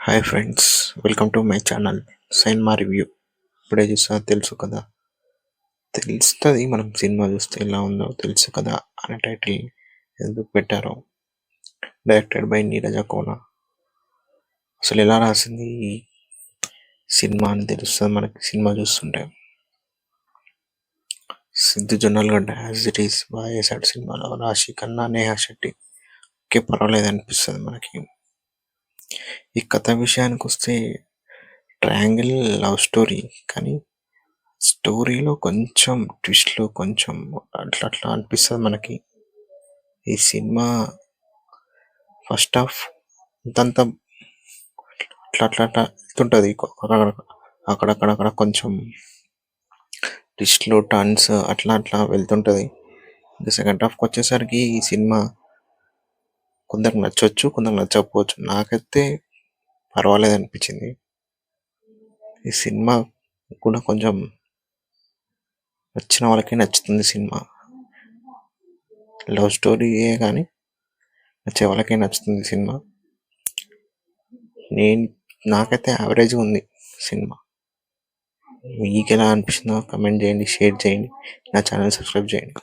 Hi friends, welcome to my channel cinema review. ఇప్పుడే చూసా తెలుసు కదా, తెలుస్తుంది మనం సినిమా చూస్తే ఎలా ఉందో తెలుసు కదా అనే టైటిల్ ఎందుకు పెట్టారో. డైరెక్టెడ్ బై నీరజ కోన. అసలు ఎలా రాసింది ఈ సినిమా అని తెలుస్తుంది మనకి సినిమా చూస్తుంటే. Siddhu Jonnalagadda as it is బాగా చేశాడు సినిమాలో. రాశి ఖన్నా, నేహా శెట్టి ఓకే పర్వాలేదు అనిపిస్తుంది మనకి. ఈ కథ విషయానికి వస్తే ట్రయాంగిల్ లవ్ స్టోరీ, కానీ స్టోరీలో కొంచెం ట్విస్ట్లు కొంచెం అట్లా అట్లా అనిపిస్తుంది మనకి. ఈ సినిమా ఫస్ట్ హాఫ్ అంతంత అట్లా అట్లా అట్లా వెళ్తుంటుంది, అక్కడక్కడ కొంచెం ట్విస్ట్లు టర్న్స్ అట్లా అట్లా వెళ్తుంటుంది. ఇంకా సెకండ్ హాఫ్కి వచ్చేసరికి ఈ సినిమా కొందరికి నచ్చవచ్చు, కొందరికి నచ్చకపోవచ్చు. నాకైతే పర్వాలేదు అనిపించింది. ఈ సినిమా కూడా కొంచెం నచ్చిన వాళ్ళకే నచ్చుతుంది. సినిమా లవ్ స్టోరీయే కానీ నచ్చే వాళ్ళకే నచ్చుతుంది సినిమా. నాకైతే యావరేజ్ ఉంది సినిమా. మీకు ఎలా అనిపిస్తుందో కమెంట్ చేయండి, షేర్ చేయండి, నా ఛానల్ సబ్స్క్రైబ్ చేయండి.